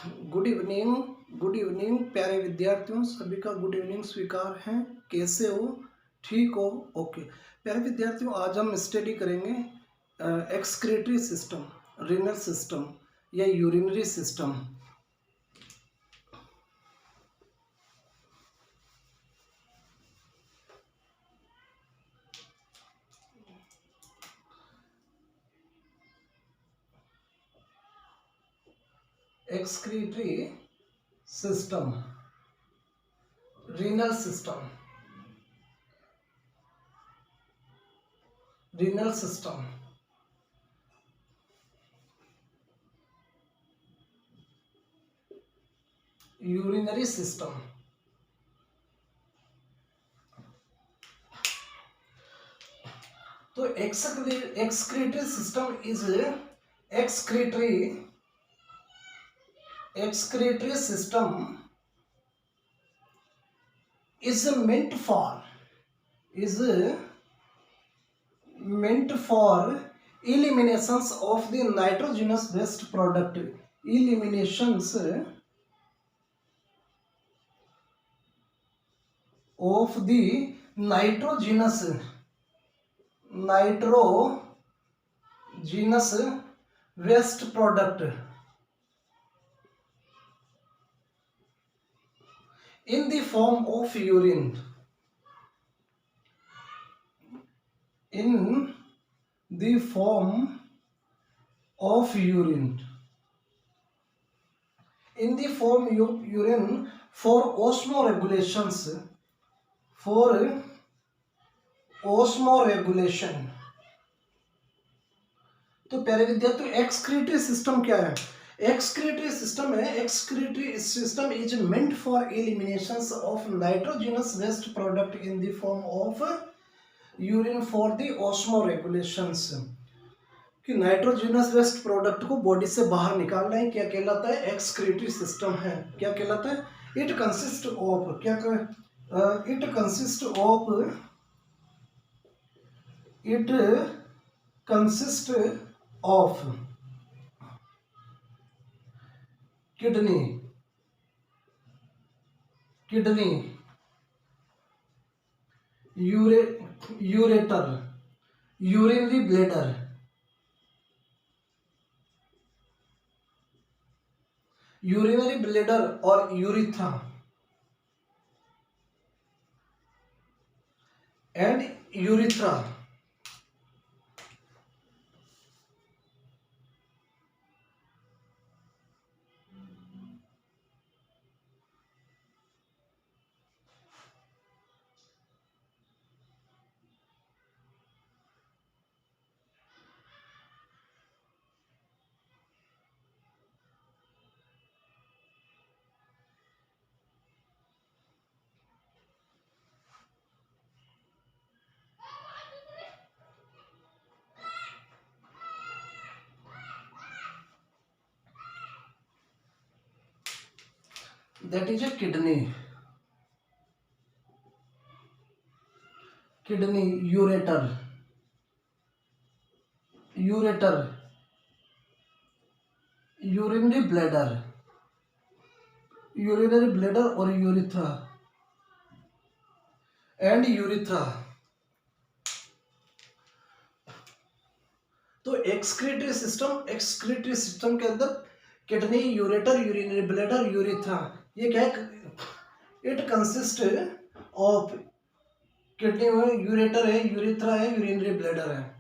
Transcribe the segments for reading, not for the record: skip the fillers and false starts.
Good evening. Good evening प्यारे विद्यार्थियों, सभी का गुड इवनिंग स्वीकार है। कैसे हो? ठीक हो? ओके। प्यारे विद्यार्थियों, आज हम स्टडी करेंगे एक्सक्रीटरी सिस्टम, रीनल सिस्टम या urinary system. Excretory system, renal system, renal system, urinary system. तो excretory system is excretory system is meant for eliminations of the nitrogenous waste product, eliminations of the nitrogenous waste product in the form of urine, in the form of urine, in the form of urine for osmoregulations, for osmoregulation। तो प्यारे विद्यार्थियों, excretory system क्या है? Excretory system है, excretory system is meant for eliminations of nitrogenous waste product in the form of urine for the osmoregulations. कि nitrogenous waste product को body से बाहर निकालना है, क्या कहलाता है? एक्सक्रीटरी सिस्टम है। क्या कहलाता है? इट कंसिस्ट ऑफ, क्या it consist of, it consist of kidney, kidney, ureter, urinary bladder, urinary bladder और urethra and urethra. That is a kidney, kidney, ureter, ureter, urinary bladder, urinary bladder और urethra and urethra. तो excretory system के अंदर kidney, ureter, urinary bladder, urethra, ये क्या है? It consist of kidney में ureter है, यूरिथ्रा है, यूरिनरी ब्लैडर है।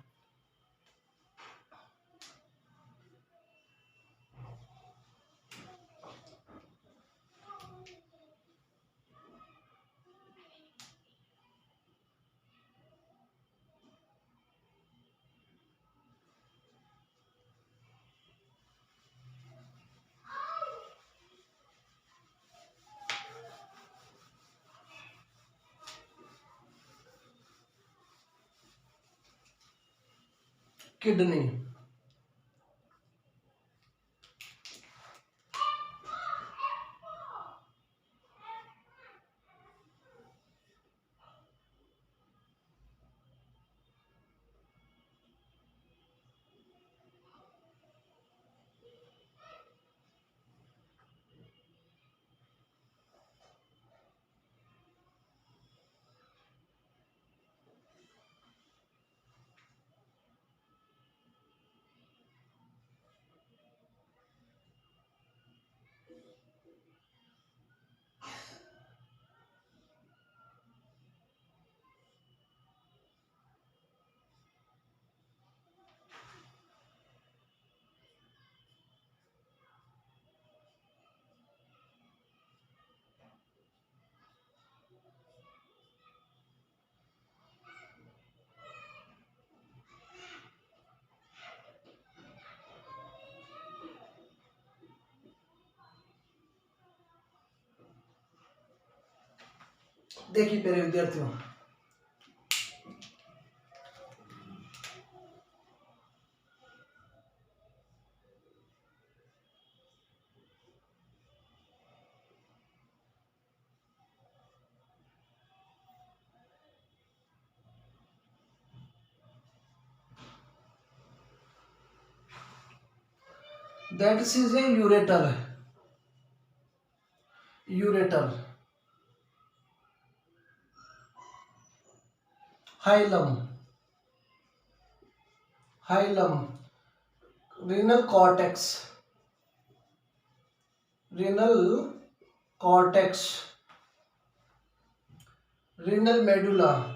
किडनी, देखिए प्यारे विद्यार्थियों, that is a ureter, ureter, hilum, hilum, renal cortex, renal cortex, renal medulla,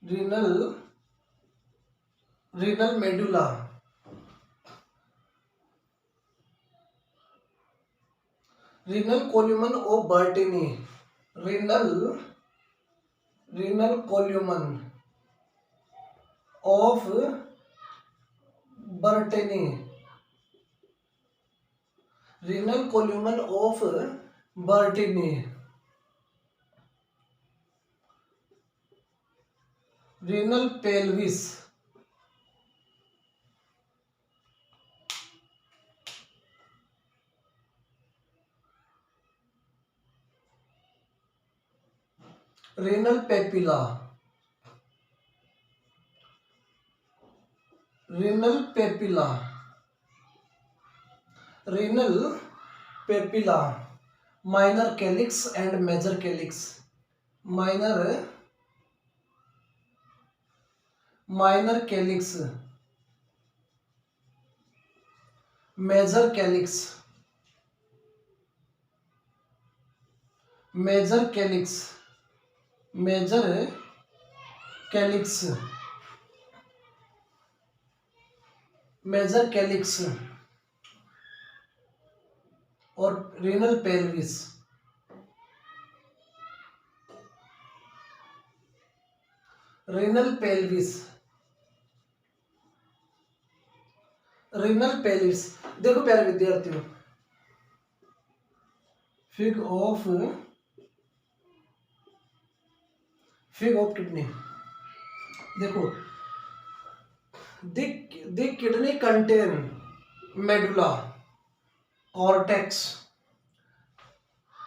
renal renal medulla, renal column of Bertini, renal column of Bertini, renal column of Bertini, renal pelvis, renal papilla, renal papilla, renal papilla, minor calyx and major calyx, minor calyx, major calyx, major calyx, major calyx, major calyx और renal pelvis, renal pelvis, renal pelvis। देखो प्यारे विद्यार्थियों, fig of kidney, देखो the kidney contain medulla, cortex,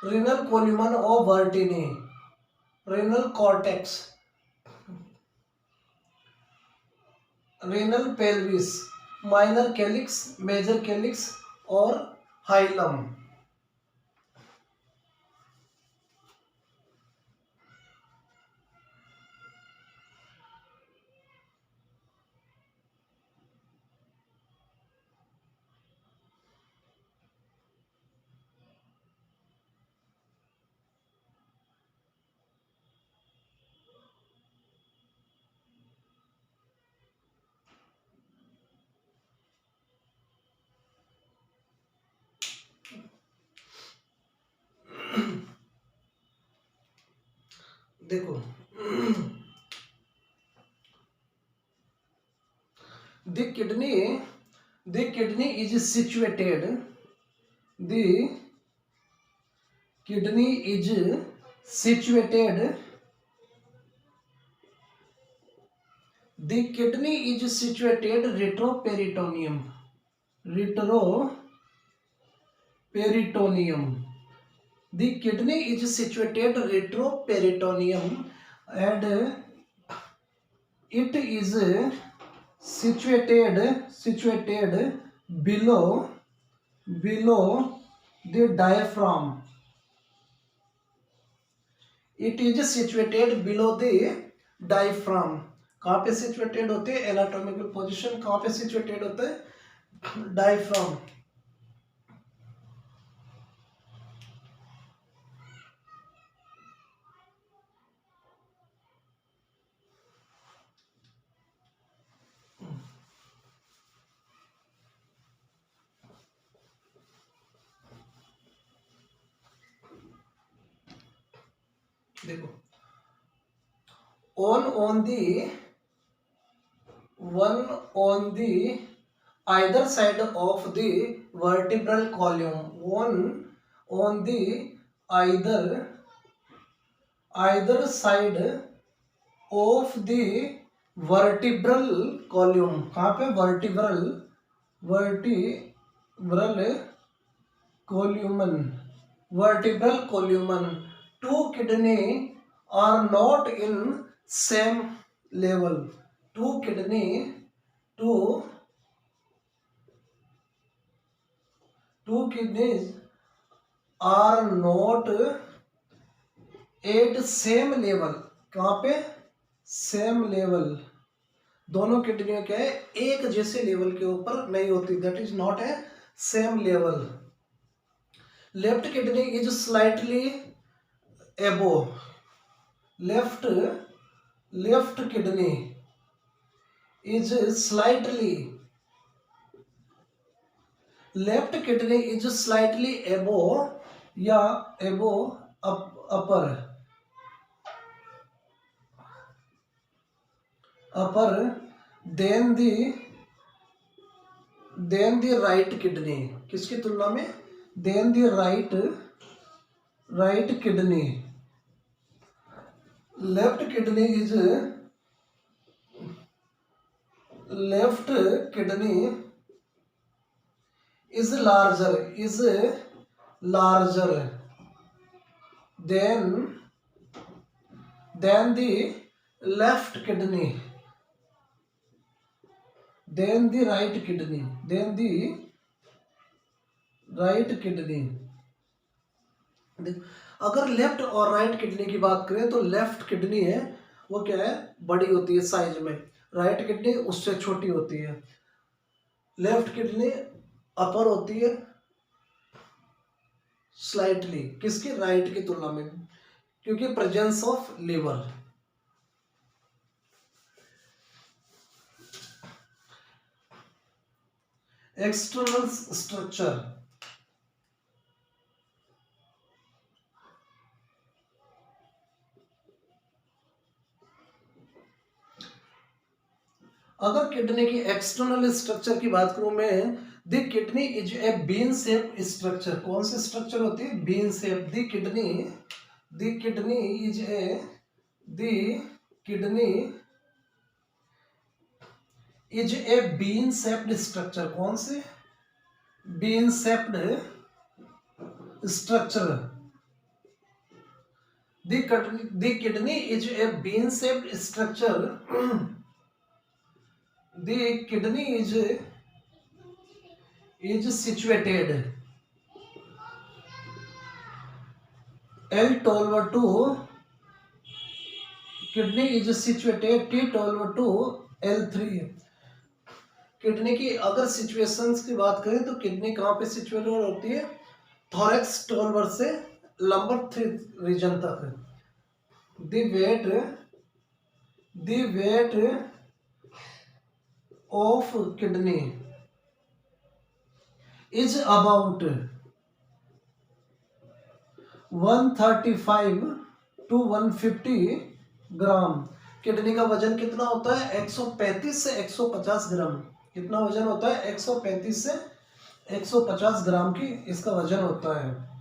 renal column of Bertini, renal cortex, renal pelvis, minor calyx, major calyx और hilum। देखो the kidney is situated, the kidney is situated, the kidney is situated retroperitoneum, retroperitoneum, the kidney is situated retroperitoneum and it is situated below the diaphragm, it is situated below the diaphragm। कहाँ पे situated होते हैं, anatomical position कहाँ पे situated होता है, diaphragm. देखो on the either side of the vertebral column, on the either side of the vertebral column, कहाँ पे, vertebral column, two kidney are not in same level, two kidneys are not at same level, कहाँ पे, same level, दोनों किडनियों के एक जैसे level के ऊपर नहीं होती, that is not a same level. Left kidney is slightly above, left kidney is slightly above या above upper than the right kidney, किसकी तुलना में, then the right kidney, left kidney is larger than the left kidney, than the right kidney, अगर left और right kidney की बात करें तो लेफ्ट किडनी है वो क्या है, बड़ी होती है साइज में, राइट किडनी उससे छोटी होती है। लेफ्ट किडनी अपर होती है स्लाइटली, किसकी, राइट की तुलना में, क्योंकि presence of liver. External structure, अगर किडनी की एक्सटर्नल स्ट्रक्चर की बात करूं मैं, the kidney is a bean shape structure, कौन सी स्ट्रक्चर होती है, bean shape, the kidney is a bean shaped structure, कौन से, bean shaped structure, the kidney is a bean shaped structure, the kidney is situated L12 kidney is situated T12 L3। Kidney की अगर situations की बात करें तो kidney कहाँ पे सिचुएटेड होती है, थोरैक्स 12 से लंबर 3 रीजन तक। The weight of kidney is about 135 to 150 gram. Kidney का वजन कितना होता है, 135 से 150 ग्राम। कितना वजन होता है, 135 से 150 ग्राम की इसका वजन होता है।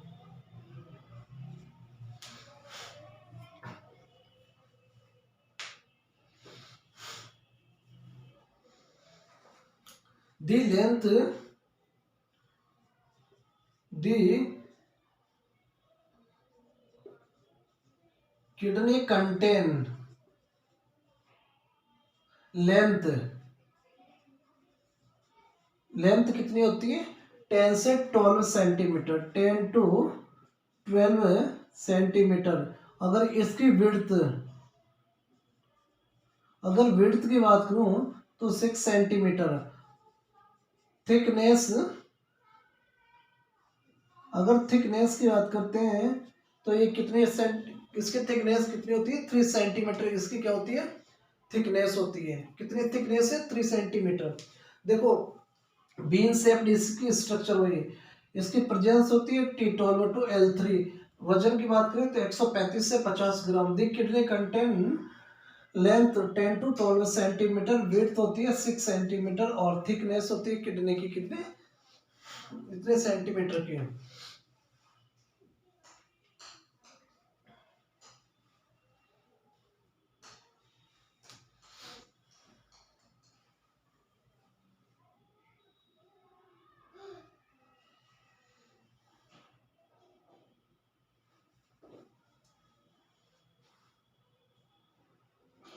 The length, the kidney contain length कितनी होती है, 10 से 12 सेंटीमीटर, 10 to 12 सेंटीमीटर। अगर इसकी विड्थ की बात करूं तो 6 सेंटीमीटर। थिकनेस, अगर थिकनेस की बात करते हैं तो ये कितने इसकी थिकनेस कितनी होती है, 3 सेंटीमीटर इसकी क्या होती है, थिकनेस होती है। कितनी थिकनेस है, 3 सेंटीमीटर। देखो बीन शेप्ड इसकी स्ट्रक्चर हुई, इसकी प्रेजेंस होती है T12 to L3। वजन की बात करें तो 135 से 50 ग्राम। The kidney contain length 10 to 12 centimetre, width होती है 6 सेंटीमीटर और थिकनेस होती है किडनी की कितने, इतने सेंटीमीटर की।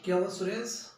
क्या हुआ Suresh?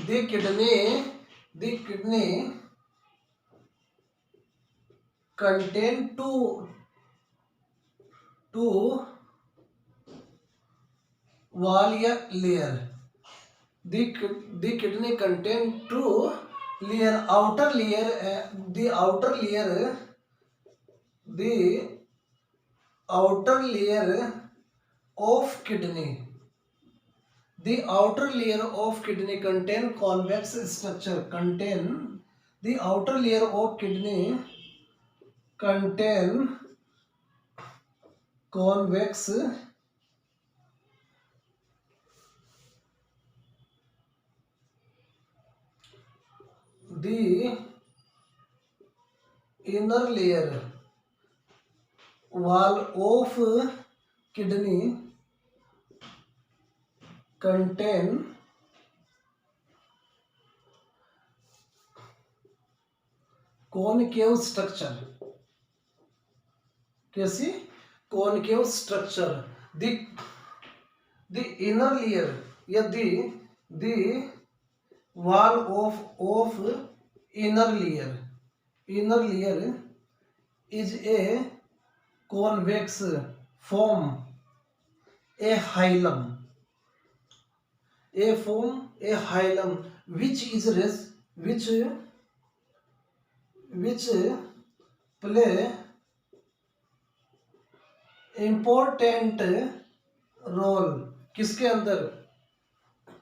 The kidney contain two wall layer. The kidney contain two layer. Outer layer, the outer layer of kidney. The outer layer of kidney contain convex structure. The outer layer of kidney contain convex. The inner layer wall of kidney contain concave structure. कैसी? concave structure. The inner layer या the wall of inner layer is a convex form, a hilum, which play important role किसके अंदर?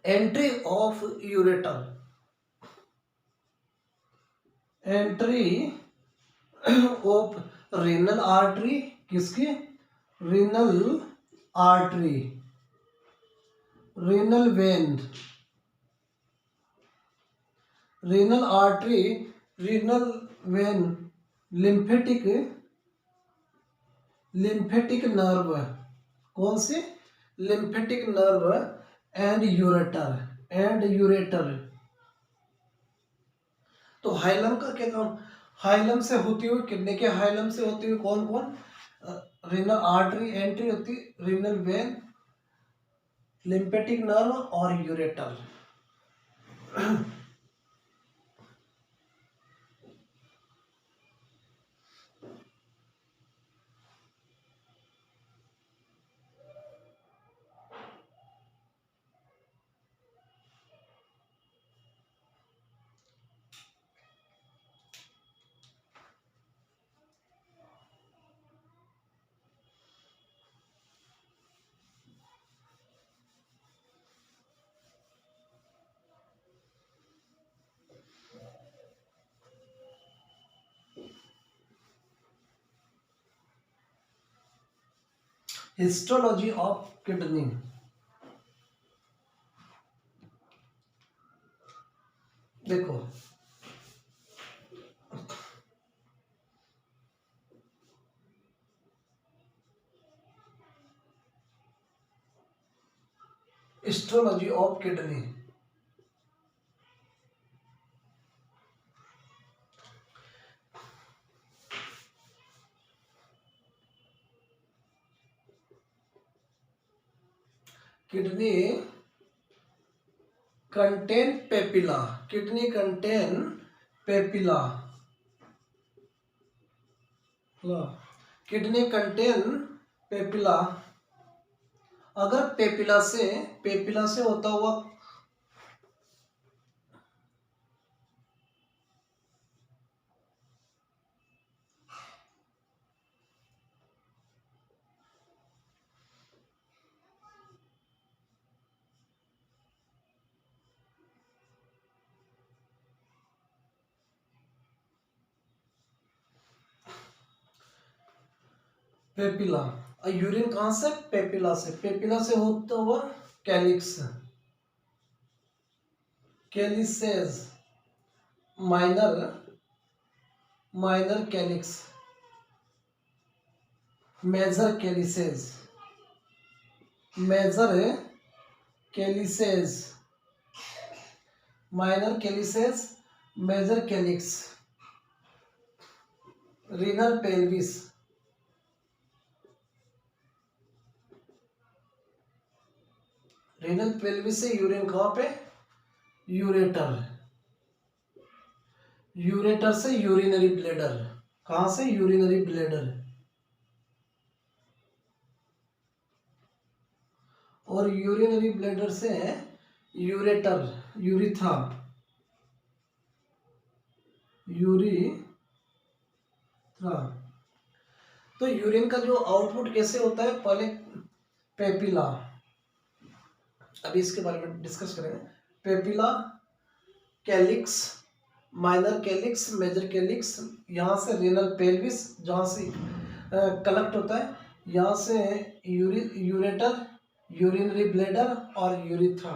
Entry of ureter, entry of renal artery. किसकी? Renal artery, renal vein, renal artery, renal vein, lymphatic nerve. कौन से? Lymphatic nerve and ureter. तो hilum का क्या काम? Hilum से होती हुई किडनी के हाइलम से होती हुई कौन कौन? रीनल आर्टरी एंट्री होती, रीनल वेन, लिम्फेटिक नर्व और यूरेटर. Histology of kidney. देखो histology of kidney. Kidney contain papilla. Kidney contain papilla. Kidney contain papilla अगर पेपिला से होता हुआ पेपिला, यूरिन कहाँ से? पेपिला से होता हुआ calyx, calyces, minor calyx, major calyces, major calyces, minor calyces, major calyx, renal pelvis, renal pelvis से यूरिन कहाँ पे? यूरेटर, यूरेटर से यूरिनरी ब्लैडर, कहाँ से? यूरिनरी ब्लैडर, और यूरिनरी ब्लैडर से यूरेटर, यूरिथ्रा, यूरिथ्रा। तो यूरिन का जो आउटपुट कैसे होता है? पहले पेपिला, अभी इसके बारे में डिस्कस करेंगे। Papilla, calyx, minor calyx, major calyx, यहाँ से रीनल पेल्विस जहाँ से कलेक्ट होता है, यहाँ से यूरेटर, यूरिनरी ब्लैडर और यूरिथ्रा।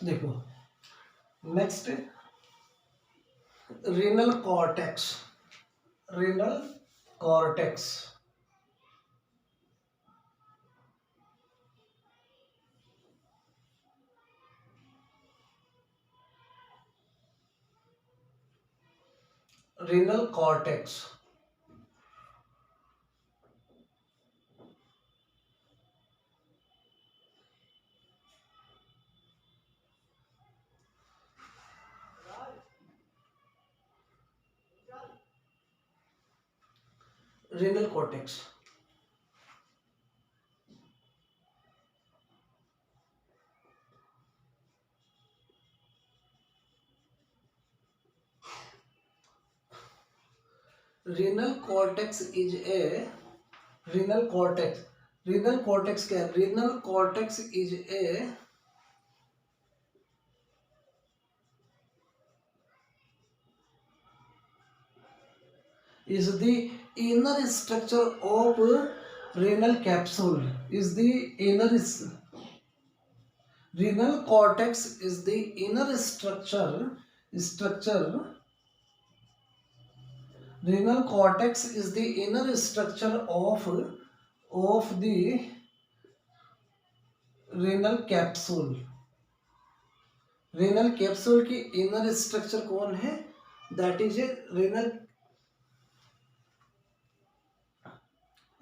देखो next, renal cortex, renal cortex, renal cortex, renal cortex, renal cortex is A, renal cortex, renal cortex क्या है? Renal cortex is A is the inner structure of renal capsule, is the inner, renal cortex is the inner structure, renal cortex is the inner structure of the renal capsule, renal capsule की inner structure कौन है? that is a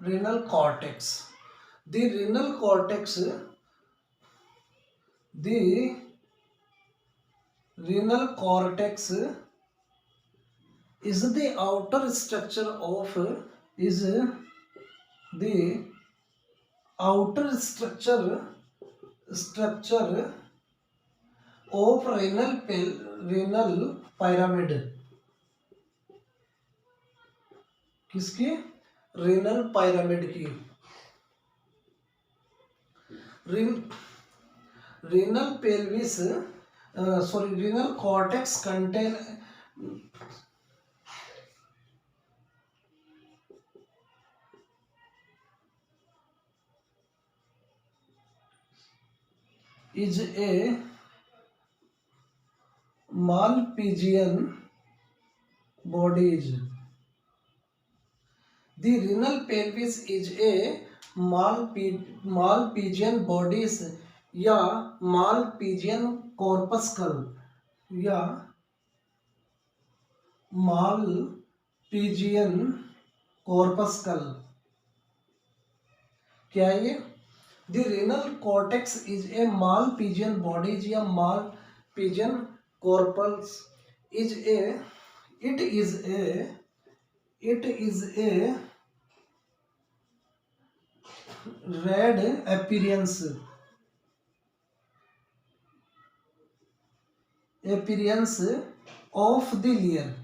renal cortex, the renal cortex, the renal cortex is the outer structure of, is the outer structure of renal pyramid, किसकी? Renal pyramid की। Renal pelvis, sorry, renal cortex contain is a Malpighian bodies. The renal pelvis is a Malpighian bodies या Malpighian corpuscle या Malpighian corpuscle क्या है ये? The renal cortex is a Malpighian bodies या Malpighian corpus is a it is a red appearance of the layer.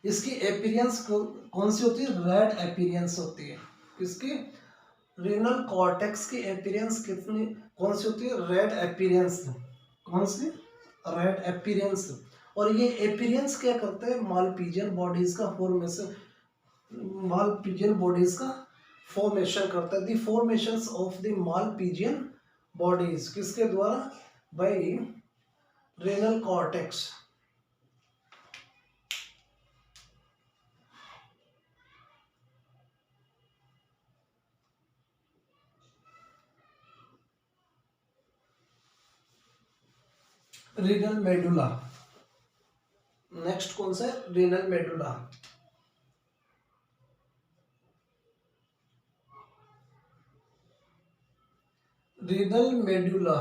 इसकी appearance कौन सी होती है? रेड अपीयरेंस होती है। किसकी? रेनल कॉर्टेक्स की अपीयरेंस कितनी कौन सी होती है? Red appearance. कौन सी? Red appearance. और ये अपीयरेंस क्या करता है? मालपीजियन बॉडीज का फॉर्मेशन, मालपीजियन बॉडीज का फॉर्मेशन करता है। The formations of the Malpighian bodies किसके द्वारा? By renal cortex. Renal medulla, next कौन सा है? Renal medulla. Renal medulla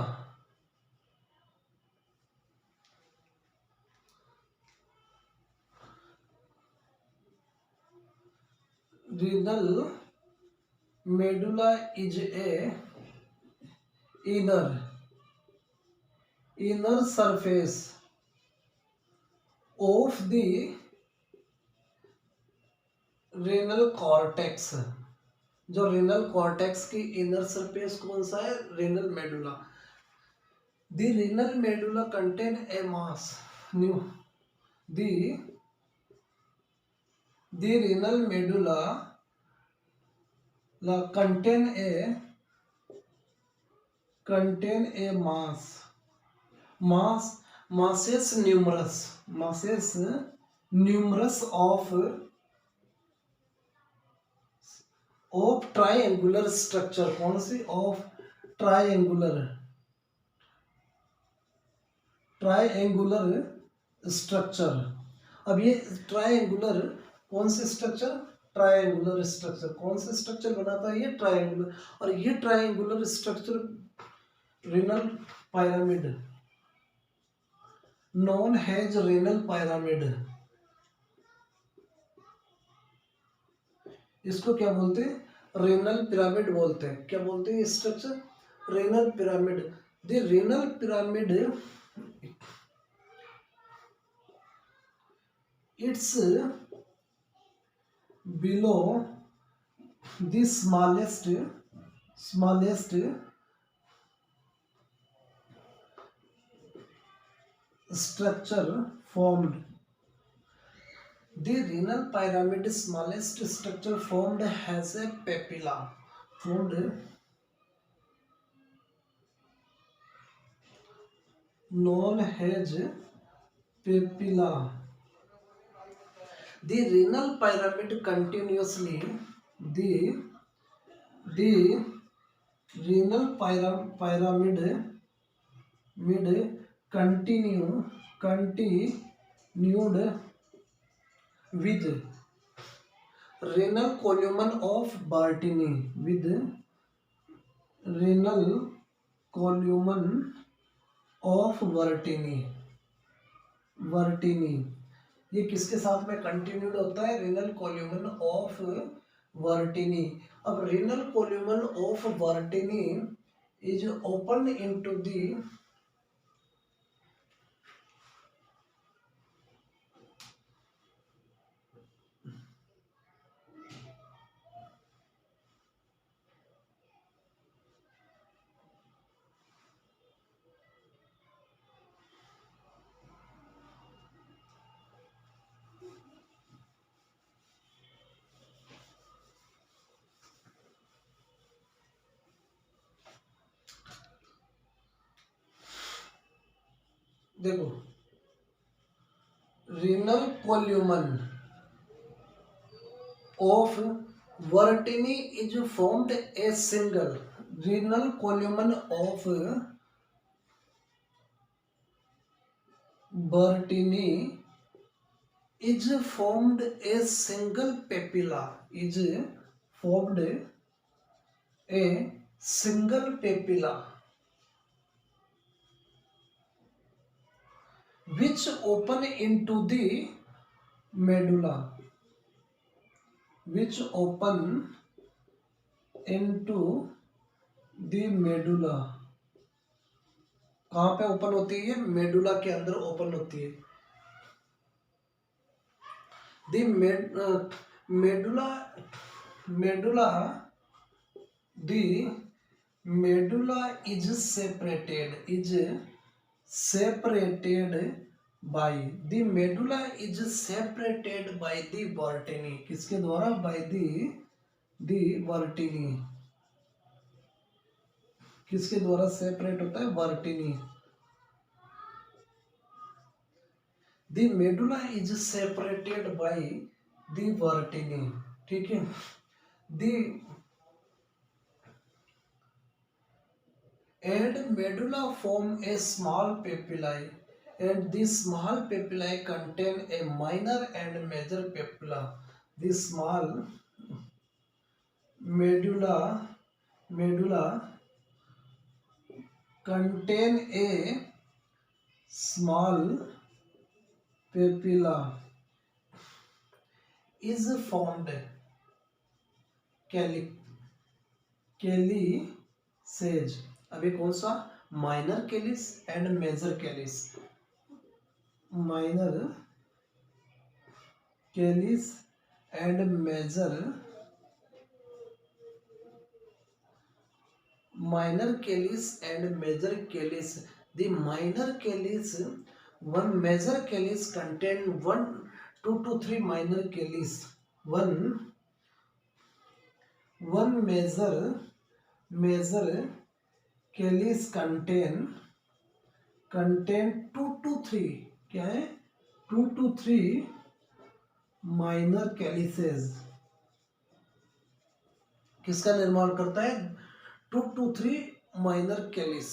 renal medulla is a inner surface of the renal cortex। जो रेनल कॉर्टेक्स की इनर सरफेस कौन सा है? Renal medulla. The renal medulla contain a mass new the renal medulla contain a masses numerous of triangular structure। कौन सी? of triangular structure. अब ये triangular कौन से स्ट्रक्चर? Triangular structure. कौन से स्ट्रक्चर बनाता है ये? ट्रायंगुलर। और ये triangular structure renal pyramid non has renal pyramid. इसको क्या बोलते हैं? रेनल पिरामिड बोलते हैं। क्या बोलते हैं structure? Renal pyramid. The renal pyramid it's below the smallest structure formed। The renal pyramid smallest structure formed has a papilla known as papilla। The renal pyramid continuously the renal pyramid continued with renal column of Bartini Vertini. ये किसके साथ में continued होता है? Renal column of Vertini. अब renal column of Vertini is open into the देखो renal column of Vertini is formed a single renal column of Bertini is formed a single papilla is formed a single papilla which open into the medulla, which open into the medulla. कहाँ पे open होती है? Medulla के अंदर open होती है. The medulla, medulla, the medulla is separated by the medulla is separated by the vertini. किसके द्वारा? By the vertini. किसके द्वारा सेपरेट होता है? वर्टिनी. The medulla is separated by the vertini. ठीक है. The and medulla form a small papillae, and these small papillae contain a minor and major papilla. The small medulla contain a small papilla is formed कैलिसेज. अभी कौन सा? Minor calyx and major calyx. Minor calyx and major minor calyx and major calyx. The minor calyx, one major calyx contain 2 to 3 minor calyx. One major calyx contain 2 to 3. क्या है? 2 to 3 minor calyces. किसका निर्माण करता है? 2 to 3 minor calyx.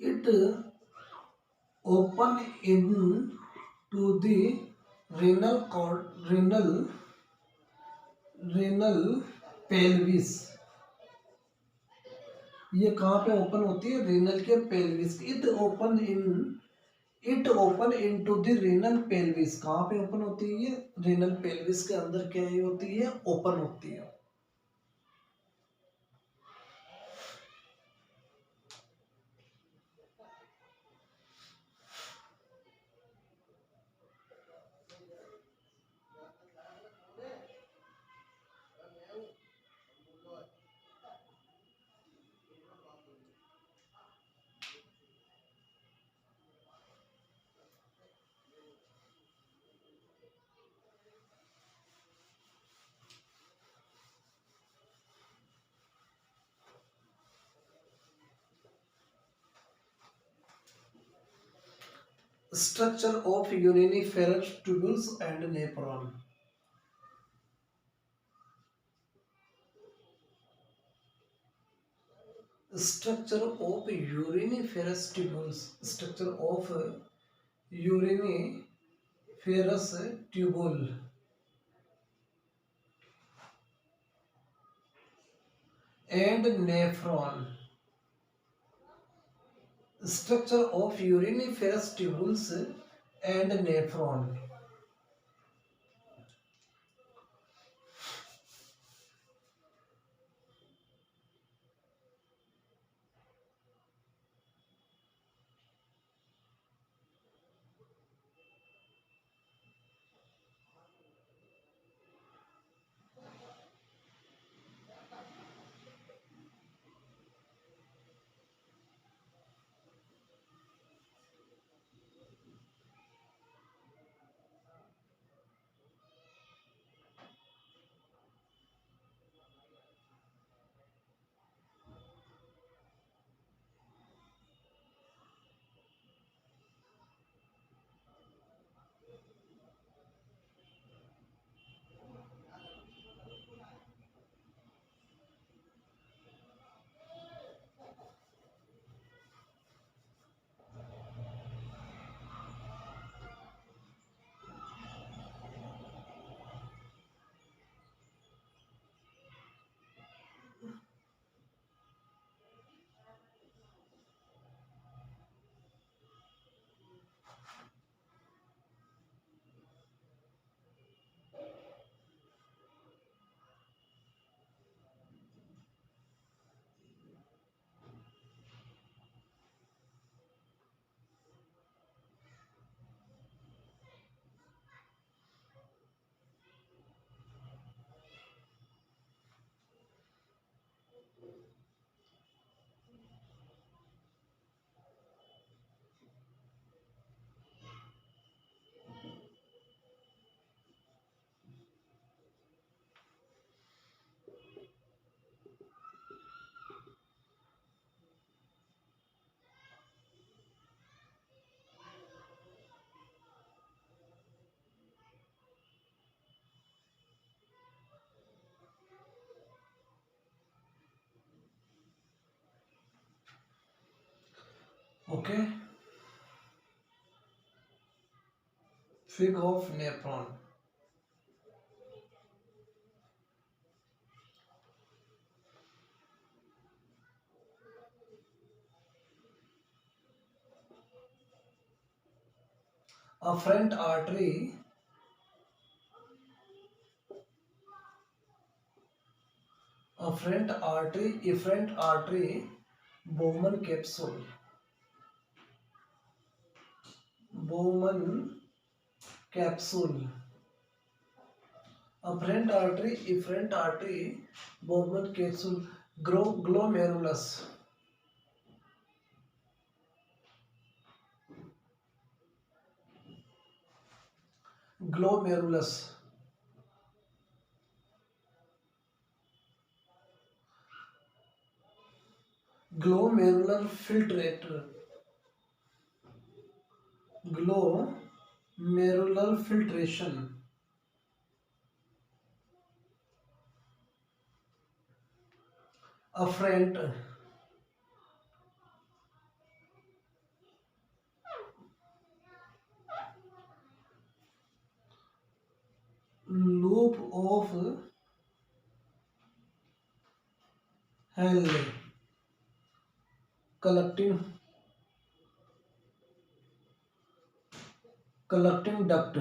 It open into the renal pelvis. ये कहाँ पे open होती है? रेनल के pelvis. It open into the renal pelvis. कहाँ पे ओपन होती है? ये रेनल पेल्विस के अंदर क्या होती है? ओपन होती है. Structure of uriniferous tubules and nephron. Structure of uriniferous tubules. Structure of uriniferous tubule and nephron. Structure of uriniferous tubules and nephron. Okay, fig of nephron. Afferent artery, efferent artery, Bowman capsule, Bowman capsule, efferent artery, Bowman capsule, glomerulus, glomerulus, glomerular filtrator, glomerular filtration, afferent, loop of Henle, collecting duct,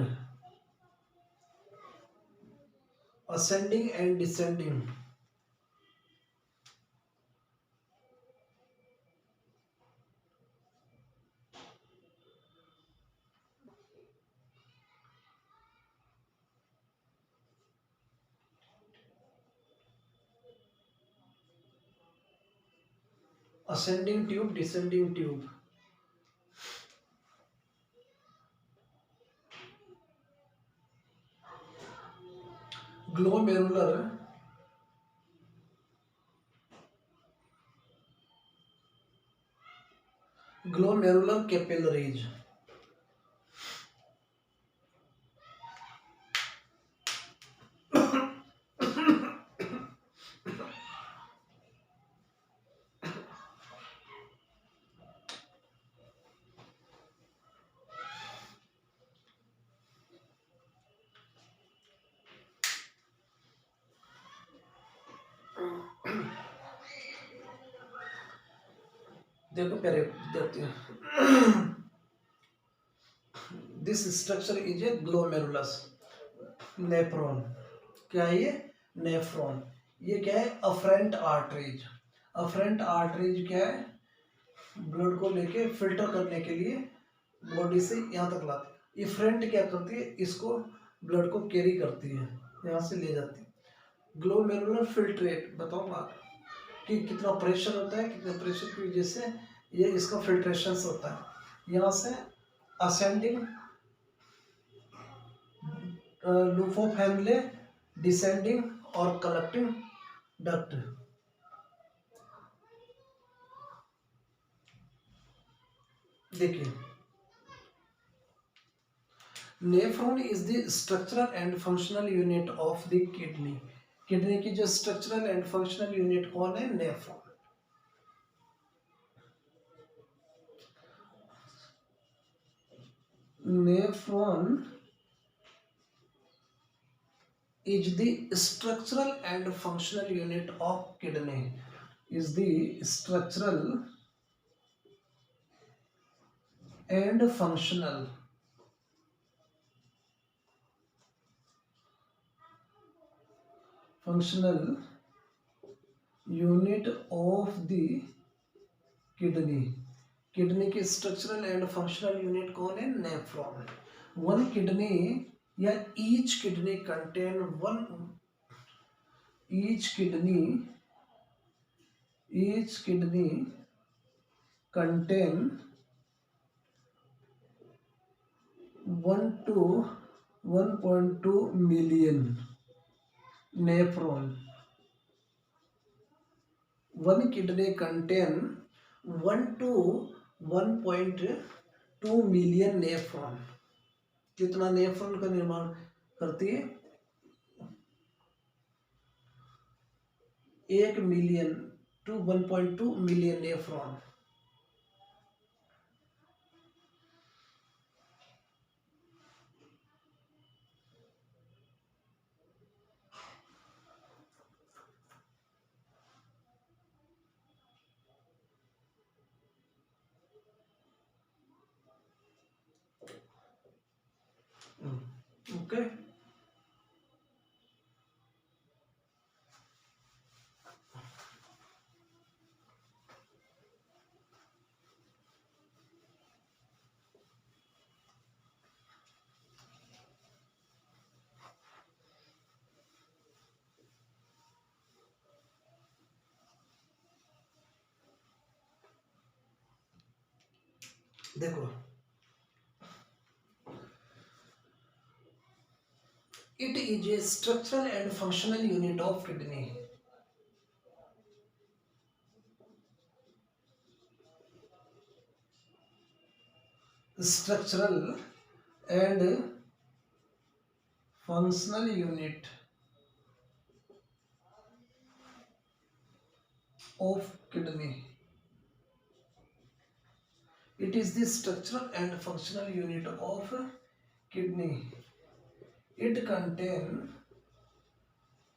ascending and descending, ascending tube, descending tube, glomerular, capillaries, देखो प्यारे विद्यार्थी, this structure is a glomerulus nephron. क्या है ये? Nephron. ये क्या है? Afferent arteries. Afferent arteries क्या है? ब्लड को लेके फिल्टर करने के लिए बॉडी से यहाँ तक लाती है. इफरेंट क्या करती है? इसको ब्लड को कैरी करती है, यहाँ से ले जाती है. ग्लोमेरुलर फिल्ट्रेट बताऊंगा कि कितना प्रेशर होता है, कितने प्रेशर की वजह से ये इसका फिल्ट्रेशन होता है. यहाँ से ascending loop of Henle, descending और कलेक्टिंग डक्ट. देखिए, nephron is the structural and functional unit of the kidney. Kidney की जो स्ट्रक्चरल एंड फंक्शनल यूनिट कौन है? Nephron. Nephron is the structural and functional unit of kidney. Is the structural and functional unit of the kidney. Kidney की structural and functional unit कौन है? Nephron. One kidney या each kidney contain each kidney contain 1 to 1.2 million nephron. One kidney contain 1 to 1.2 million nephron. कितना nephron का निर्माण करती है? 1 million to 1.2 million nephron. Okay. देखो, it is a structural and functional unit of kidney. Structural and functional unit of kidney. It is the structural and functional unit of kidney. It contains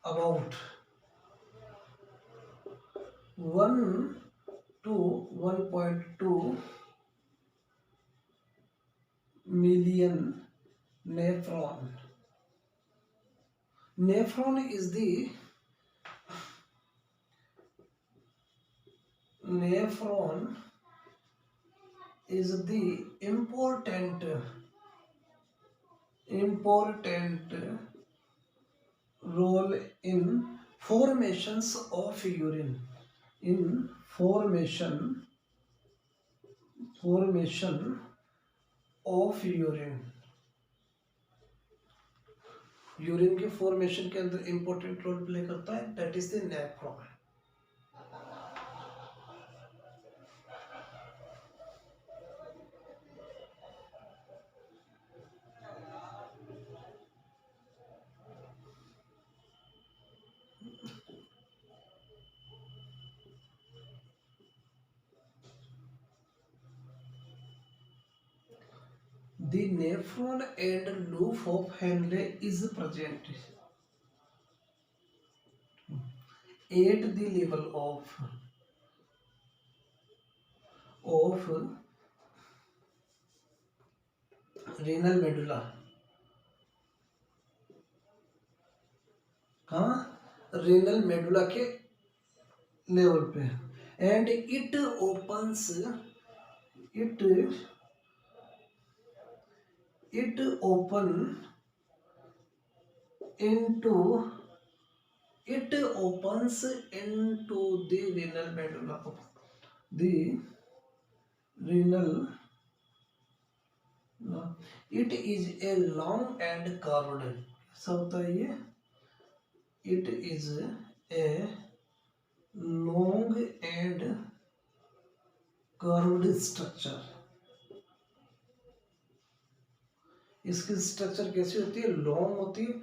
about 1 to 1.2 million nephron. Nephron is the important role in formations of urine. In formation of urine के formation के अंदर important role play करता है, that is the nephron. The nephron and loop of Henle is present at the level of renal medulla. कहाँ? renal medulla के level पे. And it opens into it opens into the renal medulla. The renal, it is a long and curved. ऐसा होता है ये. It is a long and curved structure. इसकी structure कैसी होती है? लॉन्ग होती है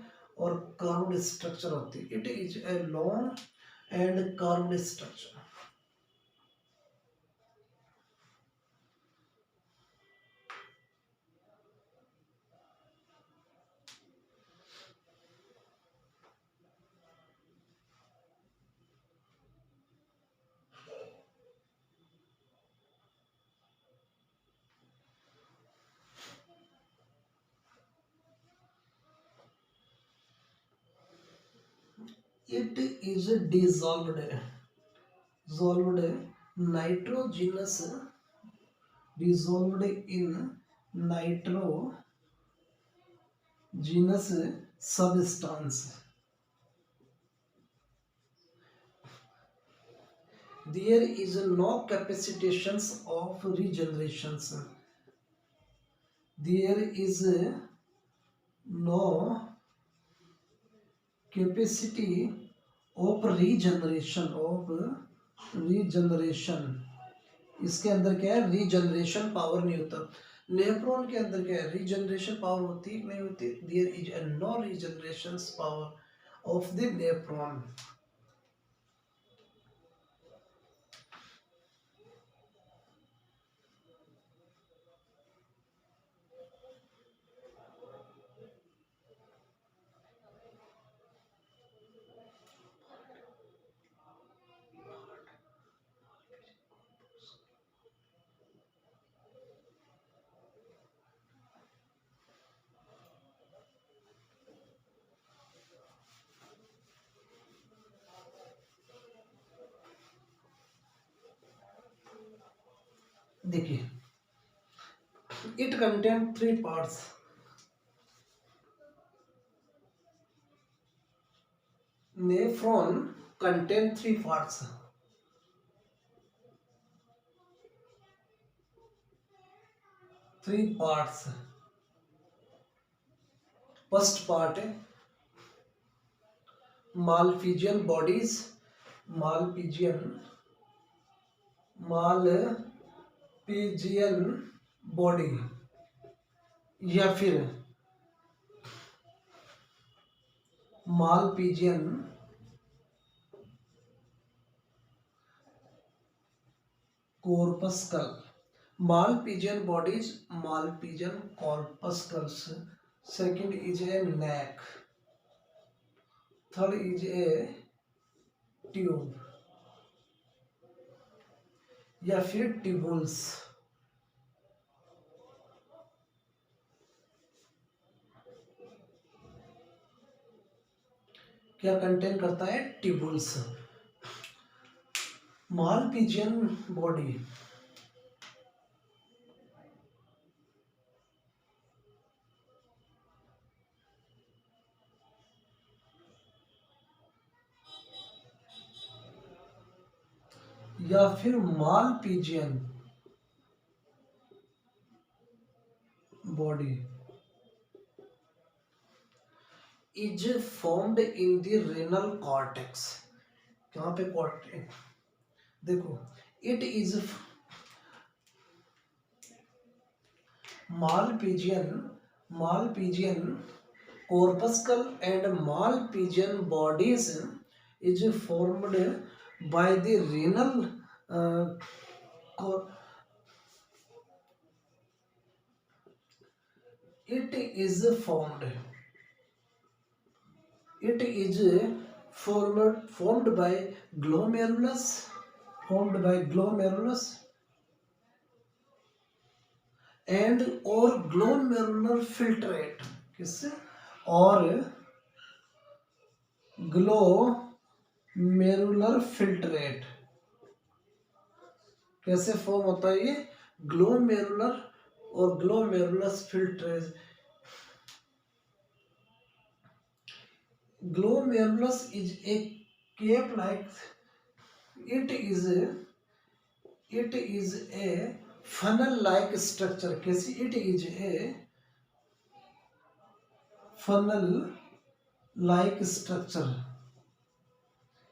और कर्व्ड स्ट्रक्चर होती है. It is a long and curved structure. It is dissolved nitrogenous dissolved in nitrogenous substance. There is no capacitations of regenerations. There is no capacity of regeneration. इसके अंदर क्या है? रीजनरेशन पावर नहीं होता. Nephron के अंदर क्या है? रीजनरेशन पावर होती है नहीं होती? There is a no regeneration power of the nephron. देखिए, it contain 3 parts. Nephron contain 3 parts. First part है Malpighian bodies, Malpighian Malpighian body, या फिर Malpighian corpuscle. Malpighian bodies, Malpighian corpuscles. Second is a neck. Third is a tube या फिर tubules. क्या contain करता है? Tubules. Malpighian body या फिर Malpighian body is formed in the renal cortex. कहाँ पे कॉर्टेक्स? देखो, it is Malpighian corpuscle and Malpighian bodies is formed by the renal it is formed by glomerulus and or glomerular filtrate। किससे? और glomerular filtrate. कैसे form होता है ये? Glomerular और glomerulus filtrate. Glomerulus is a cape like, it is a funnel like structure। कैसी? it is a funnel like structure।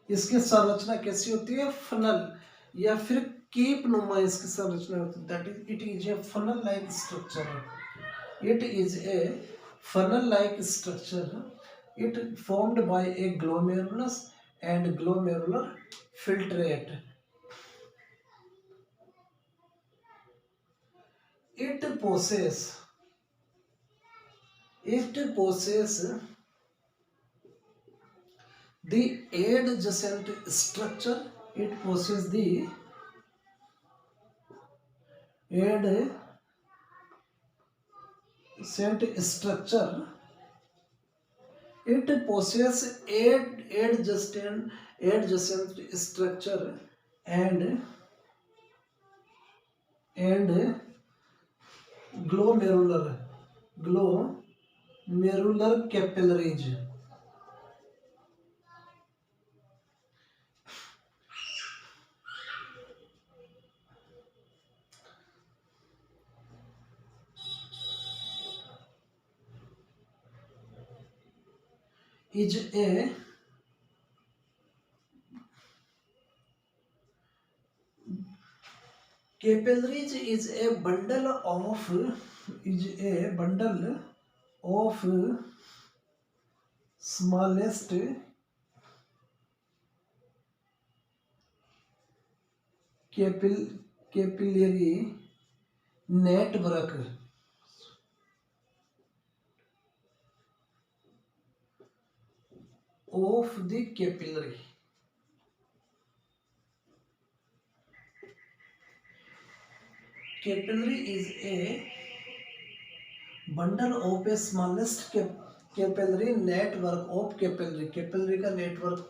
इसकी संरचना कैसी होती है? फनल या फिर केप नुमा इसकी संरचना होती है। That is it is a funnel like structure. It is a funnel like structure. It formed by A glomerulus and glomerular filtrate. It possesses the adjacent structure। It possesses the adjacent structure। It possesses adjacent structure and glomerular capillaries। is a capillaries is a bundle of smallest capillary network of the capillary। Capillary is a bundle of a smallest capillary network of capillary का network.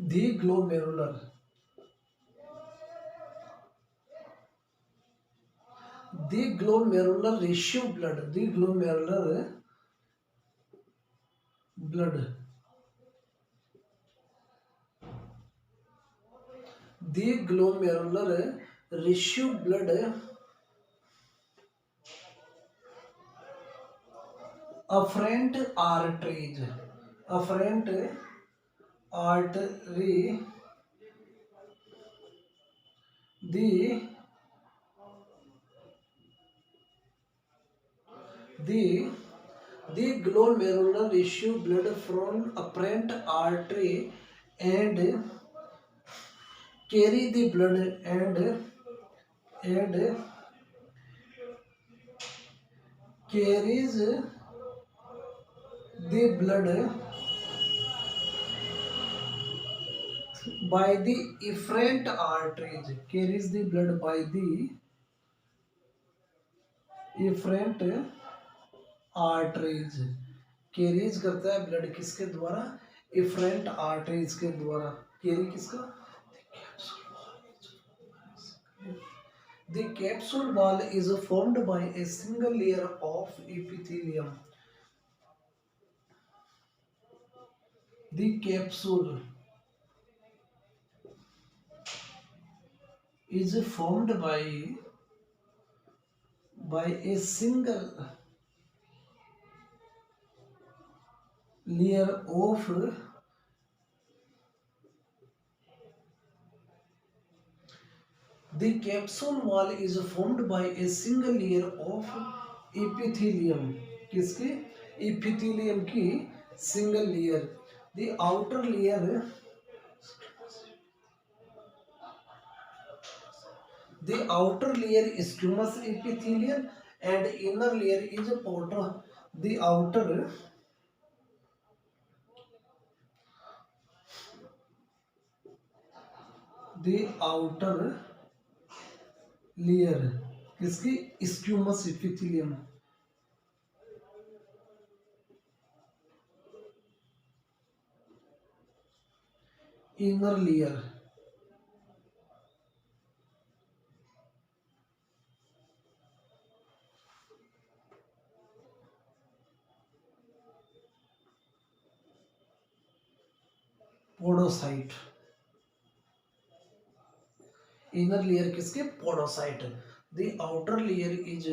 the glomerular ratio blood, the glomerular blood, the glomerular ratio blood afferent arteries, afferent artery, the the the glomerular ratio blood from apparent artery and carry the blood and carries the blood by the efferent arteries, carries the blood by the efferent arteries, carries करता है blood किसके द्वारा, efferent arteries के द्वारा, carry किसका, the capsule wall is formed by a single layer of epithelium, the capsule is formed by a single layer of the capsule wall is formed by a single layer of epithelium, किसके, epithelium की single layer, the outer layer, the outer layer is squamous epithelium and inner layer is portal, the outer layer किसकी, squamous epithelium, inner layer podocyte, inner layer किसके, podocyte, the outer layer is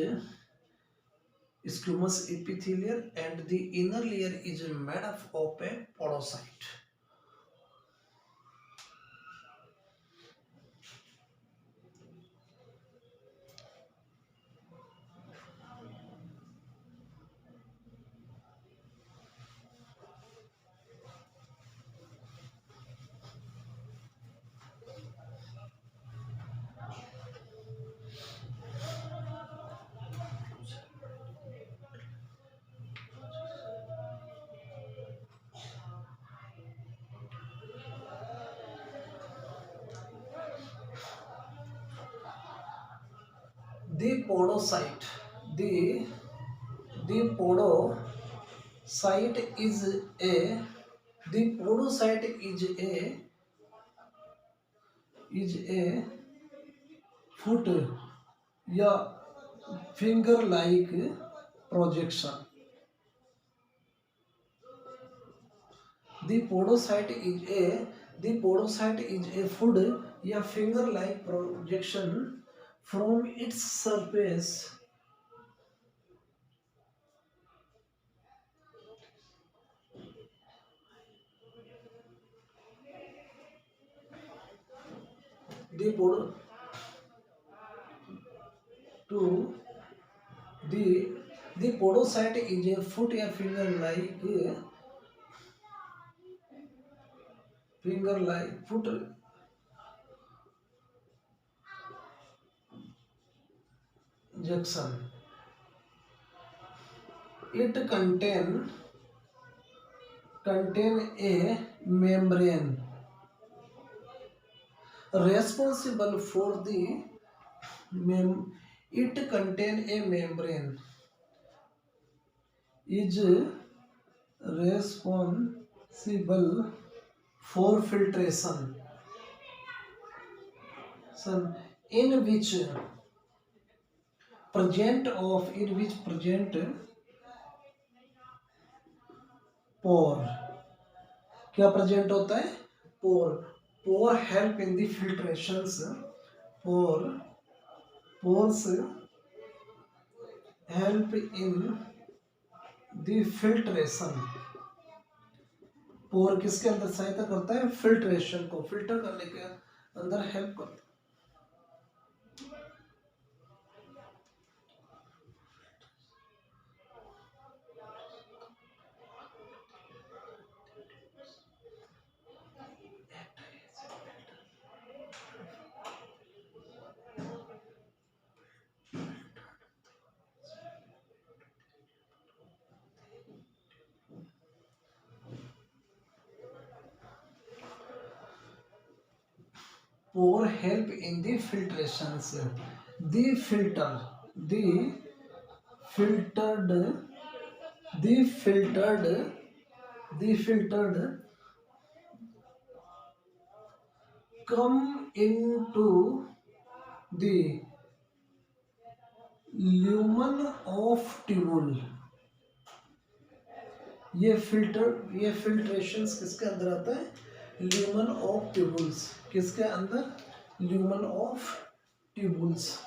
squamous epithelium and the inner layer is made up of a podocyte. The podocyte, the podocyte is a, the podocyte is a foot या finger like projection, the podocyte is a foot या finger like projection from its surface, the podo to the podocyte is a foot या finger like foot junction, it contain a membrane responsible for the it contain a membrane is responsible for filtration, son, in which present pore, क्या present होता है? Pore. Pore help in the filtrations. Pore pores help in the filtration. Pore किसके अंदर सहायता करता है? Filtration को filter करने के अंदर हेल्प करता है. Pore help in the filtrations. The filter, the filtered, the filtered, the filtered come into the lumen of tubule. ये फिल्ट्रेशंस किसके अंदर आता है? Lumen of tubules. किसके अंदर? Lumen of tubules.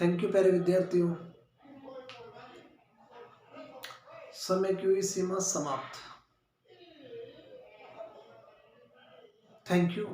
Thank you प्यारे विद्यार्थियों. समय की हुई सीमा समाप्त. Thank you.